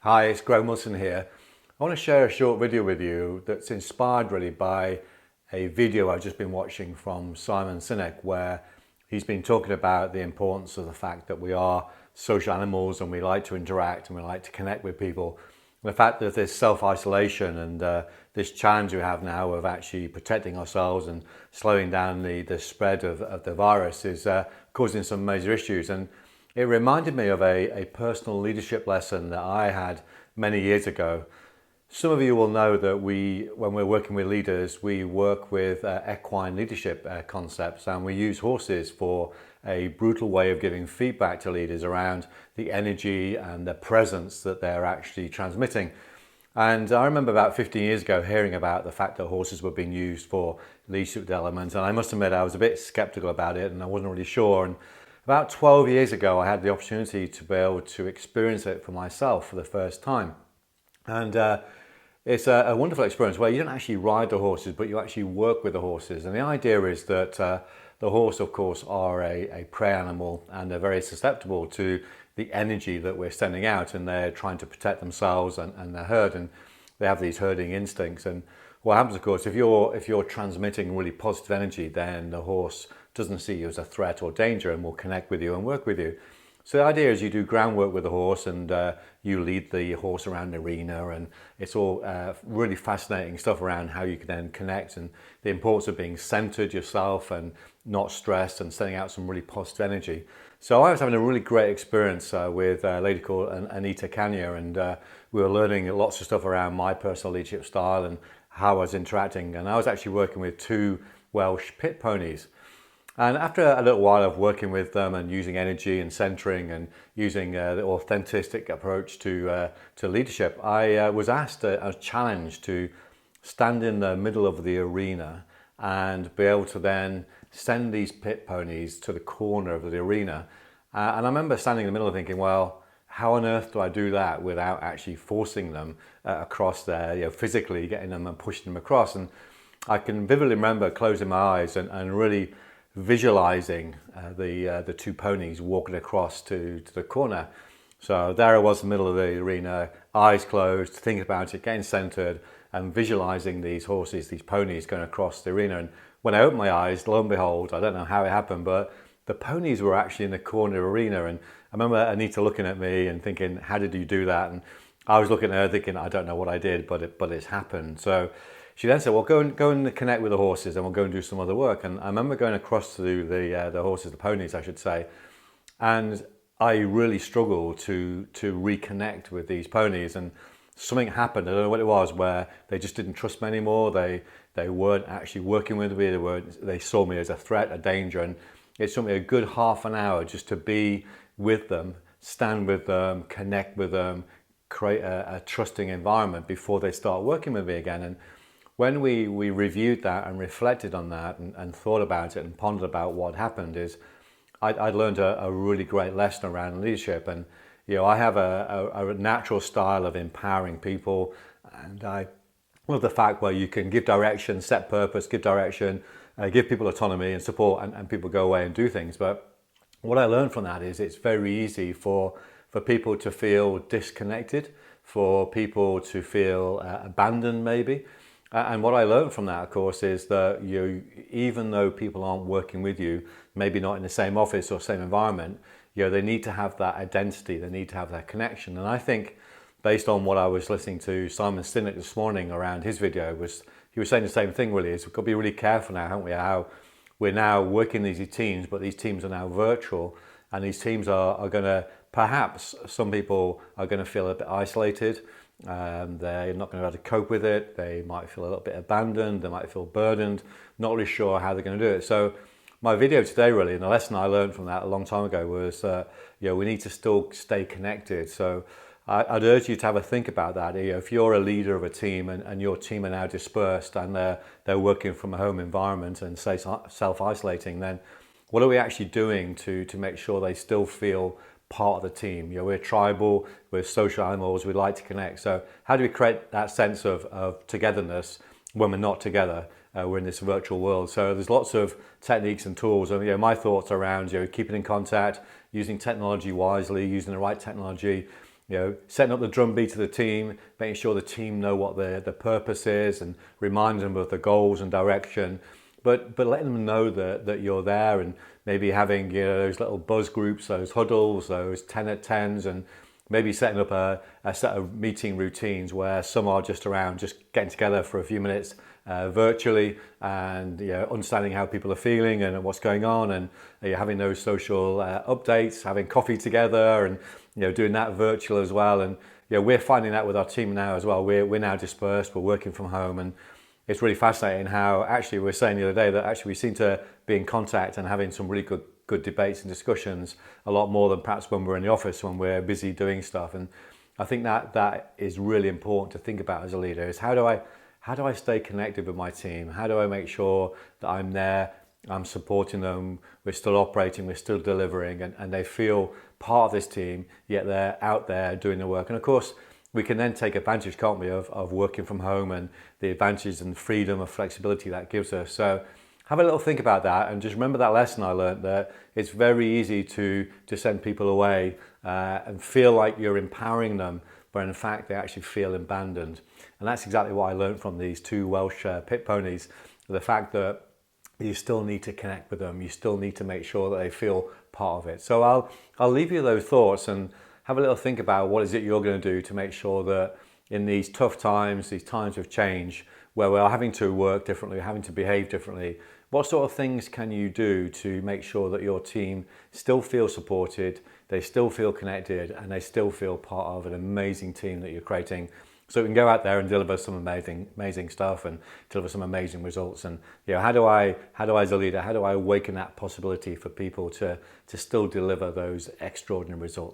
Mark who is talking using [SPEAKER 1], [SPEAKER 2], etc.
[SPEAKER 1] Hi, it's Graham Wilson here. I want to share a short video with you that's inspired really by a video I've just been watching from Simon Sinek, where he's been talking about the importance of the fact that we are social animals and we like to interact and we like to connect with people. And the fact that this self-isolation and this challenge we have now of actually protecting ourselves and slowing down the spread of the virus is causing some major issues. And it reminded me of a personal leadership lesson that I had many years ago. Some of you will know that when we're working with leaders, we work with equine leadership concepts, and we use horses for a brutal way of giving feedback to leaders around the energy and the presence that they're actually transmitting. And I remember about 15 years ago hearing about the fact that horses were being used for leadership development, and I must admit I was a bit skeptical about it and I wasn't really sure. And about 12 years ago, I had the opportunity to be able to experience it for myself for the first time. And it's a wonderful experience where you don't actually ride the horses, but you actually work with the horses. And the idea is that the horse, of course, are a prey animal, and they're very susceptible to the energy that we're sending out, and they're trying to protect themselves and their herd, and they have these herding instincts. And what happens, of course, if you're transmitting really positive energy, then the horse doesn't see you as a threat or danger and will connect with you and work with you. So the idea is you do groundwork with the horse, and you lead the horse around the arena, and it's all really fascinating stuff around how you can then connect and the importance of being centered yourself and not stressed and sending out some really positive energy. So I was having a really great experience with a lady called Anita Kanya, and we were learning lots of stuff around my personal leadership style and how I was interacting. And I was actually working with two Welsh pit ponies. And after a little while of working with them and using energy and centering and using the authentic approach to leadership, I was asked a challenge to stand in the middle of the arena and be able to then send these pit ponies to the corner of the arena. And I remember standing in the middle and thinking, well, how on earth do I do that without actually forcing them across there, physically getting them and pushing them across? And I can vividly remember closing my eyes and really visualizing the two ponies walking across to the corner. So there I was in the middle of the arena, eyes closed, thinking about it, getting centered and visualizing these horses, these ponies going across the arena. And when I opened my eyes, lo and behold, I don't know how it happened, but the ponies were actually in the corner of the arena. And I remember Anita looking at me and thinking, how did you do that? And I was looking at her thinking, I don't know what I did, but it's happened. So she then said, well, go and connect with the horses and we'll go and do some other work. And I remember going across to the horses, the ponies, I should say. And I really struggled to reconnect with these ponies. And something happened, I don't know what it was, where they just didn't trust me anymore. They weren't actually working with me. They saw me as a threat, a danger. And it took me a good half an hour just to be with them, stand with them, connect with them, create a trusting environment before they start working with me again. And when we reviewed that and reflected on that and thought about it and pondered about what happened, is I'd learned a really great lesson around leadership. And I have a natural style of empowering people, and I love the fact where you can give direction, set purpose, give direction, give people autonomy and support, and people go away and do things. But what I learned from that is it's very easy for people to feel disconnected, for people to feel abandoned maybe. And what I learned from that, of course, is that even though people aren't working with you, maybe not in the same office or same environment, they need to have that identity, they need to have that connection. And I think, based on what I was listening to Simon Sinek this morning around his video, he was saying the same thing really, is we've got to be really careful now, haven't we, how we're now working these teams, but these teams are now virtual, and these teams are going to, perhaps some people are going to feel a bit isolated. They're not going to be able to cope with it. They might feel a little bit abandoned. They might feel burdened, not really sure how they're going to do it. So my video today really, and the lesson I learned from that a long time ago was, we need to still stay connected. So I'd urge you to have a think about that. If you're a leader of a team and your team are now dispersed and they're working from a home environment and say self-isolating, then what are we actually doing to make sure they still feel part of the team? We're tribal, we're social animals, we like to connect. So how do we create that sense of togetherness when we're not together? We're in this virtual world. So there's lots of techniques and tools. And my thoughts around keeping in contact, using technology wisely, using the right technology, setting up the drumbeat of the team, making sure the team know what the purpose is and reminding them of the goals and direction, but letting them know that you're there, and maybe having those little buzz groups, those huddles, those 10 at 10s, and maybe setting up a set of meeting routines where some are just around just getting together for a few minutes virtually, and understanding how people are feeling and what's going on, and having those social updates, having coffee together, and doing that virtual as well. And we're finding that with our team now as well. We're now dispersed, we're working from home, and it's really fascinating how actually we were saying the other day that actually we seem to be in contact and having some really good debates and discussions a lot more than perhaps when we're in the office, when we're busy doing stuff. And I think that is really important to think about as a leader, is how do I stay connected with my team? How do I make sure that I'm there, I'm supporting them, we're still operating, we're still delivering, and they feel part of this team, yet they're out there doing the work. And of course, we can then take advantage, can't we, of working from home and the advantages and freedom and flexibility that gives us. So have a little think about that, and just remember that lesson I learned, that it's very easy to send people away and feel like you're empowering them, but in fact they actually feel abandoned. And that's exactly what I learned from these two Welsh pit ponies, the fact that you still need to connect with them, you still need to make sure that they feel part of it. So I'll leave you those thoughts, and have a little think about what is it you're going to do to make sure that in these tough times, these times of change, where we're having to work differently, having to behave differently, what sort of things can you do to make sure that your team still feel supported, they still feel connected, and they still feel part of an amazing team that you're creating, so we can go out there and deliver some amazing stuff and deliver some amazing results. And how do I as a leader, how do I awaken that possibility for people to still deliver those extraordinary results?